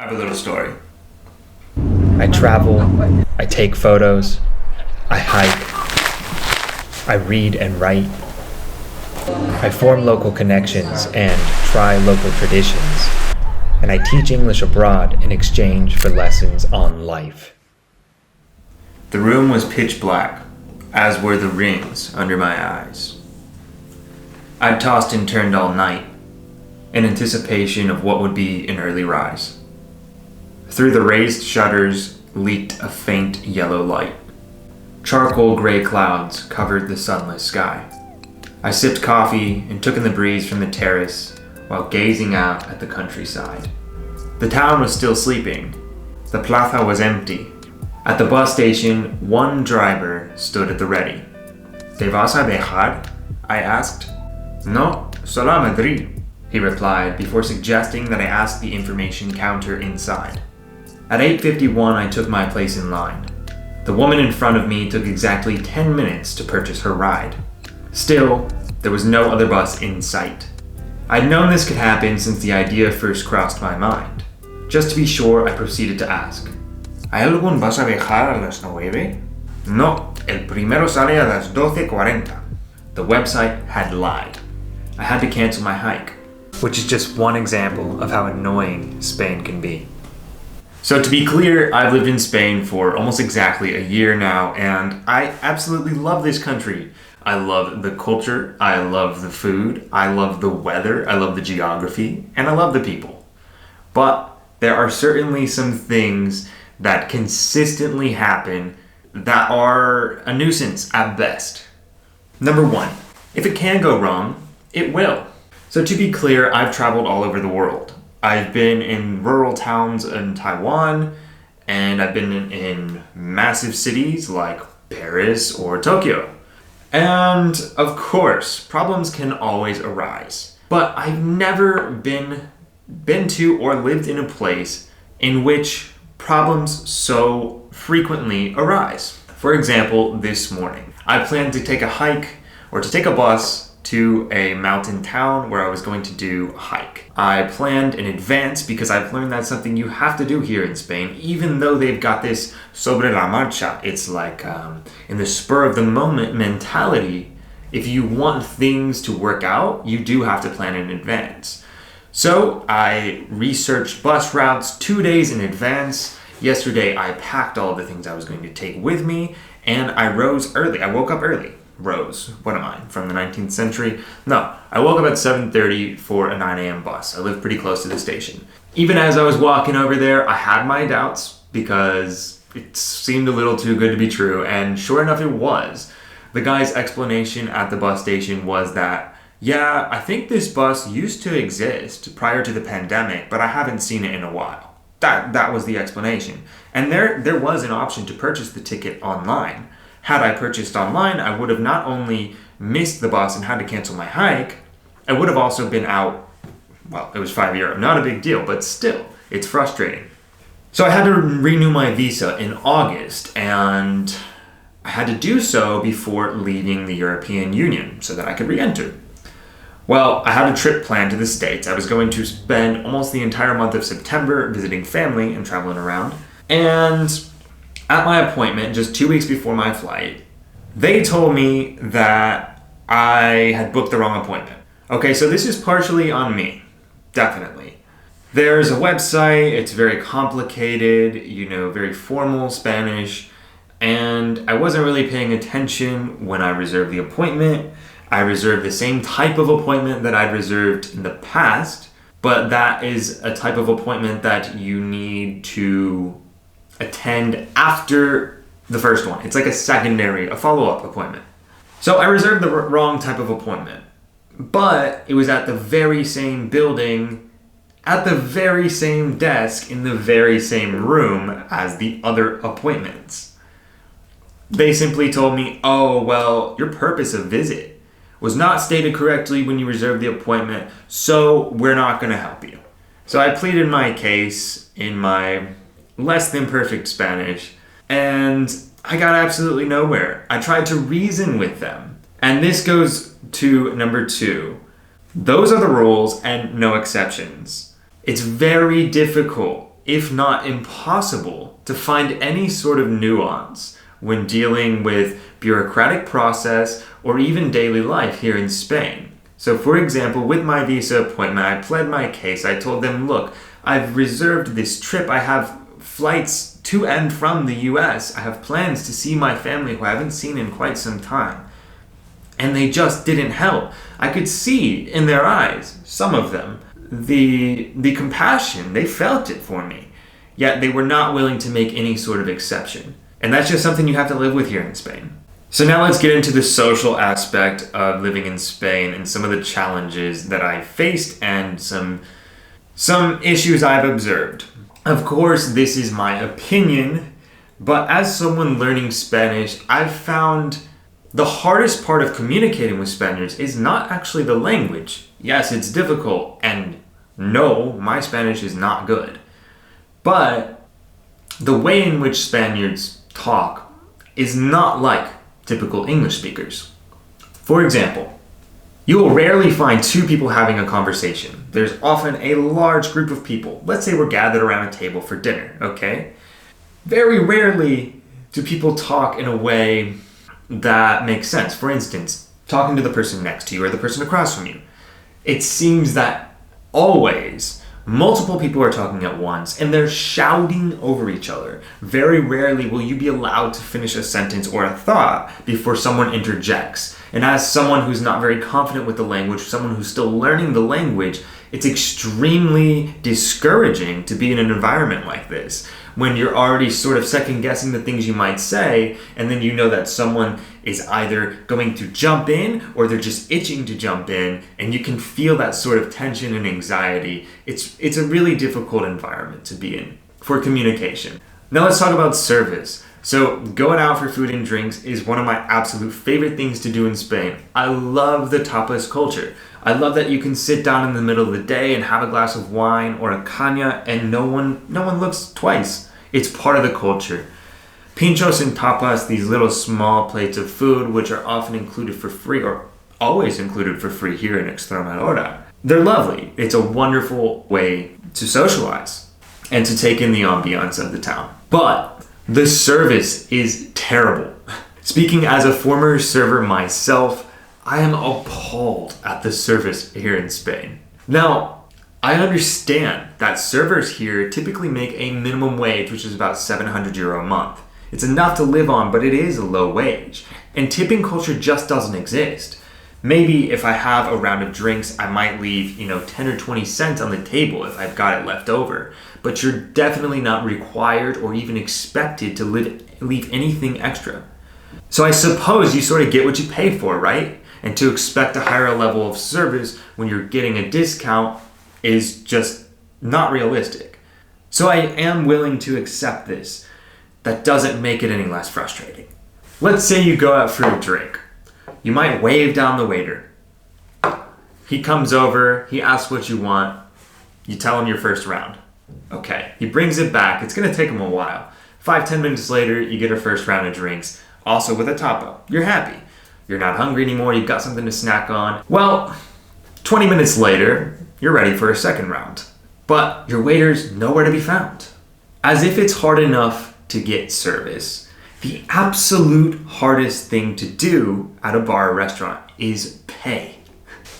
I have a little story. I travel, I take photos, I hike, I read and write. I form local connections and try local traditions. And I teach English abroad in exchange for lessons on life. The room was pitch black, as were the rings under my eyes. I'd tossed and turned all night, in anticipation of what would be an early rise. Through the raised shutters leaked a faint yellow light. Charcoal gray clouds covered the sunless sky. I sipped coffee and took in the breeze from the terrace while gazing out at the countryside. The town was still sleeping. The plaza was empty. At the bus station, one driver stood at the ready. ¿Te vas a dejar? I asked. No, solo a Madrid, he replied before suggesting that I ask the information counter inside. At 8:51, I took my place in line. The woman in front of me took exactly 10 minutes to purchase her ride. Still, there was no other bus in sight. I'd known this could happen since the idea first crossed my mind. Just to be sure, I proceeded to ask. ¿Hay algún bus a viajar a las 9? No, El primero sale a las 12:40. the website had lied. I had to cancel my hike, which is just one example of how annoying Spain can be. So to be clear, I've lived in Spain for almost exactly a year now, and I absolutely love this country. I love the culture, I love the food, I love the weather, I love the geography, and I love the people. But there are certainly some things that consistently happen that are a nuisance at best. Number one, if it can go wrong, it will. So to be clear, I've traveled all over the world. I've been in rural towns in Taiwan, and I've been in massive cities like Paris or Tokyo. And of course, problems can always arise. But I've never been to or lived in a place in which problems so frequently arise. For example, this morning, I planned to take a hike or to take a bus to a mountain town where I was going to do a hike. I planned in advance because I've learned that's something you have to do here in Spain, even though they've got this sobre la marcha. It's like in the spur of the moment mentality. If you want things to work out, you do have to plan in advance. So I researched bus routes 2 days in advance. Yesterday I packed all of the things I was going to take with me, and I rose early. I woke up early. Rose. What am I, from the 19th century? No, I woke up at 7:30 for a 9 a.m. bus. I live pretty close to the station. Even as I was walking over there, I had my doubts because it seemed a little too good to be true, and sure enough it was. The guy's explanation at the bus station was that, yeah, I think this bus used to exist prior to the pandemic, but I haven't seen it in a while. That was the explanation. And there was an option to purchase the ticket online. Had I purchased online, I would have not only missed the bus and had to cancel my hike, I would have also been out, well, it was €5. Not a big deal, but still, it's frustrating. So I had to renew my visa in August, and I had to do so before leaving the European Union so that I could re-enter. Well, I had a trip planned to the States. I was going to spend almost the entire month of September visiting family and traveling around. And at my appointment, just 2 weeks before my flight, they told me that I had booked the wrong appointment. Okay, so this is partially on me, definitely. There's a website, it's very complicated, very formal Spanish, and I wasn't really paying attention when I reserved the appointment. I reserved the same type of appointment that I'd reserved in the past, but that is a type of appointment that you need to attend after the first one. It's like a follow-up appointment. So I reserved the wrong type of appointment, but it was at the very same building, at the very same desk, in the very same room as the other appointments. They simply told me, oh, well, your purpose of visit was not stated correctly when you reserved the appointment, so we're not going to help you. So I pleaded my case in my less than perfect Spanish, and I got absolutely nowhere. I tried to reason with them. And this goes to number 2. Those are the rules and no exceptions. It's very difficult if not impossible, to find any sort of nuance when dealing with bureaucratic process or even daily life here in Spain. So for example, with my visa appointment, I pled my case. I told them, look, I've reserved this trip. I have flights to and from the US. I have plans to see my family who I haven't seen in quite some time. And they just didn't help. I could see in their eyes, some of them, the compassion. They felt it for me. Yet they were not willing to make any sort of exception. And that's just something you have to live with here in Spain. So now let's get into the social aspect of living in Spain and some of the challenges that I faced and some issues I've observed. Of course, this is my opinion, but as someone learning Spanish, I've found the hardest part of communicating with Spaniards is not actually the language. Yes, it's difficult, and no, my Spanish is not good. But the way in which Spaniards talk is not like typical English speakers. For example, you will rarely find two people having a conversation. There's often a large group of people. Let's say we're gathered around a table for dinner, okay? Very rarely do people talk in a way that makes sense. For instance, talking to the person next to you or the person across from you. It seems that always multiple people are talking at once and they're shouting over each other. Very rarely will you be allowed to finish a sentence or a thought before someone interjects. And as someone who's not very confident with the language, someone who's still learning the language, it's extremely discouraging to be in an environment like this when you're already sort of second guessing the things you might say, and then you know that someone is either going to jump in or they're just itching to jump in, and you can feel that sort of tension and anxiety. It's a really difficult environment to be in for communication. Now let's talk about service. So going out for food and drinks is one of my absolute favorite things to do in Spain. I love the tapas culture. I love that you can sit down in the middle of the day and have a glass of wine or a caña and no one looks twice. It's part of the culture. Pinchos and tapas, these little small plates of food, which are often included for free or always included for free here in Extremadura. They're lovely. It's a wonderful way to socialize and to take in the ambiance of the town. But the service is terrible. Speaking as a former server myself, I am appalled at the service here in Spain. Now, I understand that servers here typically make a minimum wage, which is about 700 euro a month. It's enough to live on, but it is a low wage. And tipping culture just doesn't exist. Maybe if I have a round of drinks, I might leave, 10 or 20 cents on the table if I've got it left over. But you're definitely not required or even expected to leave anything extra. So I suppose you sort of get what you pay for, right? And to expect a higher level of service when you're getting a discount is just not realistic. So I am willing to accept this. That doesn't make it any less frustrating. Let's say you go out for a drink. You might wave down the waiter. He comes over, he asks what you want. You tell him your first round. Okay, he brings it back. It's gonna take him a while. 5-10 minutes later, you get a first round of drinks, also with a tapa. You're happy. You're not hungry anymore, you've got something to snack on. Well, 20 minutes later, you're ready for a second round. But your waiter's nowhere to be found. As if it's hard enough to get service, the absolute hardest thing to do at a bar or restaurant is pay.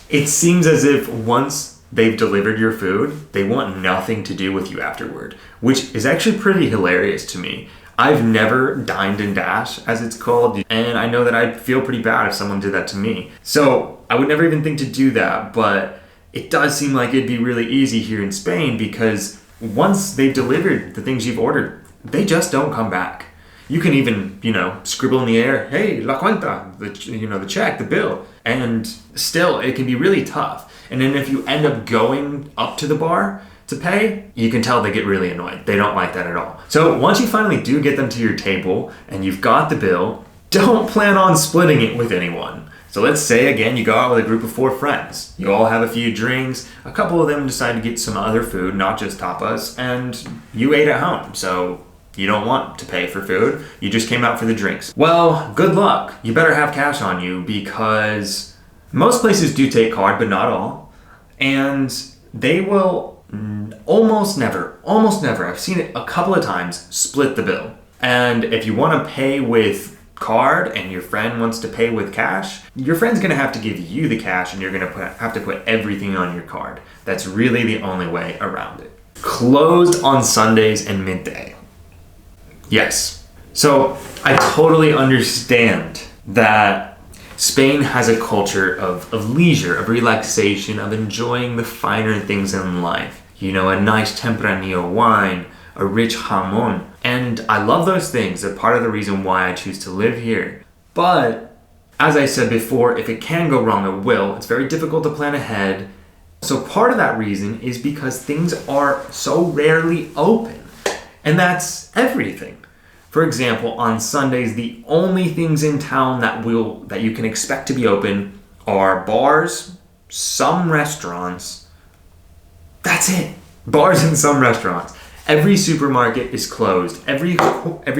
It seems as if once they've delivered your food, they want nothing to do with you afterward, which is actually pretty hilarious to me. I've never dined and dash, as it's called, and I know that I'd feel pretty bad if someone did that to me. So I would never even think to do that, but it does seem like it'd be really easy here in Spain because once they've delivered the things you've ordered, they just don't come back. You can even, scribble in the air, hey, la cuenta, the check, the bill. And still, it can be really tough. And then if you end up going up to the bar to pay, you can tell they get really annoyed. They don't like that at all. So once you finally do get them to your table and you've got the bill, don't plan on splitting it with anyone. So let's say, again, you go out with a group of 4 friends. You all have a few drinks. A couple of them decide to get some other food, not just tapas, and you ate at home. So you don't want to pay for food. You just came out for the drinks. Well, good luck. You better have cash on you because most places do take card, but not all. And they will almost never, I've seen it a couple of times, split the bill. And if you want to pay with card and your friend wants to pay with cash, your friend's going to have to give you the cash and you're going to have to put everything on your card. That's really the only way around it. Closed on Sundays and midday. Yes. So I totally understand that Spain has a culture of leisure, of relaxation, of enjoying the finer things in life. You know, a nice tempranillo wine, a rich jamon. And I love those things. They're part of the reason why I choose to live here. But as I said before, if it can go wrong, it will. It's very difficult to plan ahead. So part of that reason is because things are so rarely open. And that's everything. For example, on Sundays, the only things in town that you can expect to be open are bars, some restaurants. That's it. Bars and some restaurants. Every supermarket is closed. Every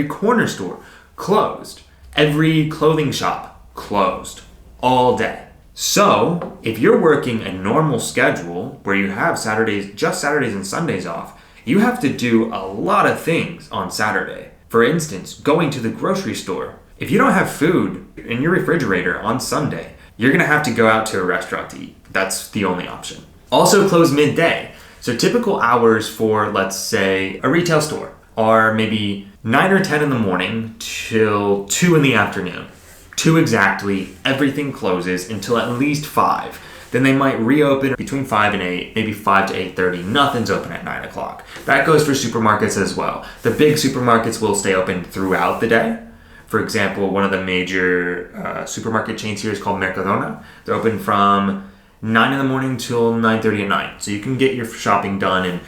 corner store closed. Every clothing shop closed all day. So, if you're working a normal schedule where you have just Saturdays and Sundays off, you have to do a lot of things on Saturday. For instance, going to the grocery store. If you don't have food in your refrigerator on Sunday, you're going to have to go out to a restaurant to eat. That's the only option. Also closed midday. So typical hours for, let's say, a retail store are maybe 9 or 10 in the morning till 2 in the afternoon. 2 exactly, everything closes until at least 5. Then they might reopen between 5 and 8, maybe 5 to 8:30. Nothing's open at 9 o'clock. That goes for supermarkets as well. The big supermarkets will stay open throughout the day. For example, one of the major supermarket chains here is called Mercadona. They're open from 9 in the morning till 9:30 at night. So you can get your shopping done. And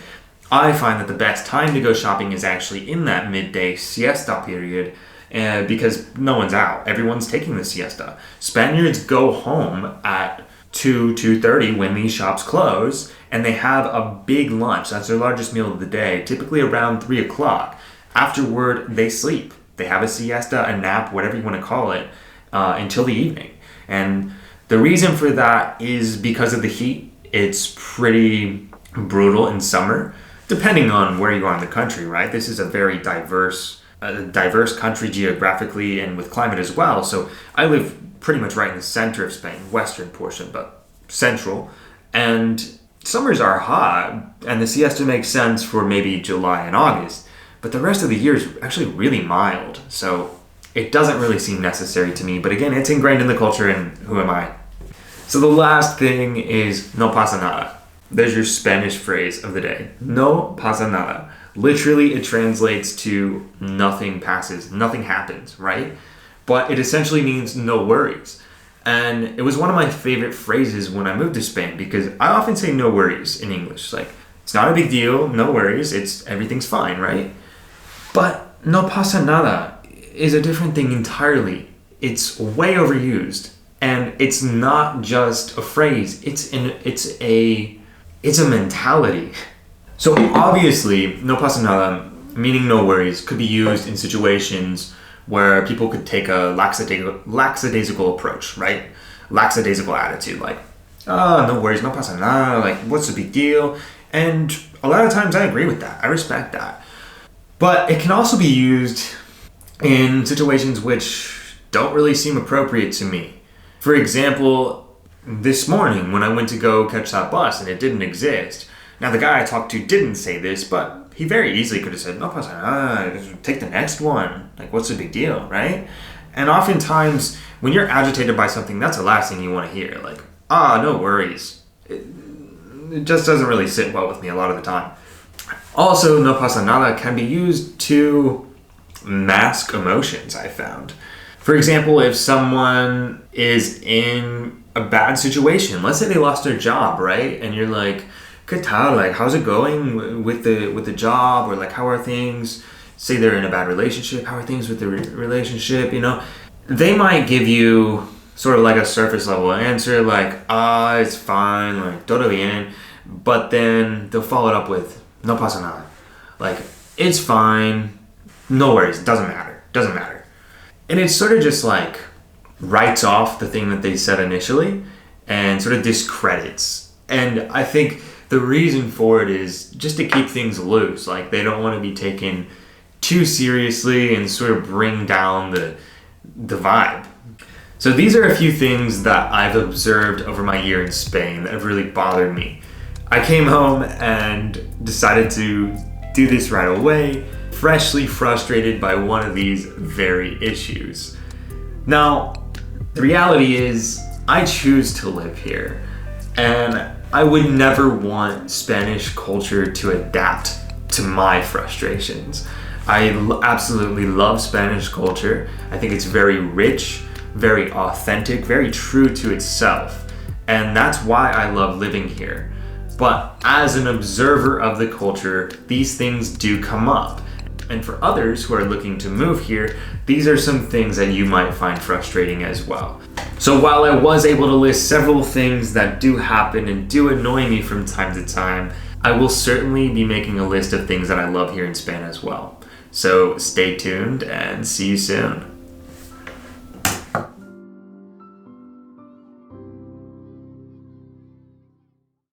I find that the best time to go shopping is actually in that midday siesta period because no one's out. Everyone's taking the siesta. Spaniards go home at 2:30 when these shops close, and they have a big lunch. That's their largest meal of the day, typically around 3 o'clock. Afterward, they sleep. They have a siesta, a nap, whatever you want to call it, until the evening. And the reason for that is because of the heat. It's pretty brutal in summer, depending on where you are in the country, right? This is a very diverse country geographically and with climate as well. So I live pretty much right in the center of Spain, western portion, but central. And summers are hot, and the siesta makes sense for maybe July and August. But the rest of the year is actually really mild. So it doesn't really seem necessary to me. But again, it's ingrained in the culture, and who am I? So the last thing is no pasa nada. There's your Spanish phrase of the day. No pasa nada. Literally, it translates to nothing passes, nothing happens, right? But it essentially means no worries. And it was one of my favorite phrases when I moved to Spain because I often say no worries in English. Like, it's not a big deal, no worries, everything's fine, right? But no pasa nada is a different thing entirely. It's way overused. And it's not just a phrase, it's a mentality. So obviously, no pasa nada, meaning no worries, could be used in situations where people could take a lackadaisical approach, right? Lackadaisical attitude, like, no worries, no pasa nada, like, what's the big deal? And a lot of times I agree with that. I respect that. But it can also be used in situations which don't really seem appropriate to me. For example, this morning when I went to go catch that bus and it didn't exist. Now, the guy I talked to didn't say this, but he very easily could have said, no pasa nada, take the next one. Like, what's the big deal, right? And oftentimes, when you're agitated by something, that's the last thing you want to hear. Like, no worries. It just doesn't really sit well with me a lot of the time. Also, no pasa nada can be used to mask emotions, I found. For example, if someone is in a bad situation, let's say they lost their job, right? And you're like, ¿qué tal? Like, how's it going with the job? Or like, how are things? Say they're in a bad relationship. How are things with the relationship? You know, they might give you sort of like a surface level answer, like, it's fine, like, todo bien. But then they'll follow it up with, no pasa nada. Like, it's fine, no worries, doesn't matter. And it sort of just like writes off the thing that they said initially and sort of discredits. And I think The reason for it is just to keep things loose. Like, they don't want to be taken too seriously and sort of bring down the vibe. So these are a few things that I've observed over my year in Spain that have really bothered me. I came home and decided to do this right away, freshly frustrated by one of these very issues. Now, the reality is, I choose to live here, and I would never want Spanish culture to adapt to my frustrations. I absolutely love Spanish culture. I think it's very rich, very authentic, very true to itself. And that's why I love living here. But as an observer of the culture, these things do come up. And for others who are looking to move here, these are some things that you might find frustrating as well. So while I was able to list several things that do happen and do annoy me from time to time, I will certainly be making a list of things that I love here in Spain as well. So stay tuned and see you soon.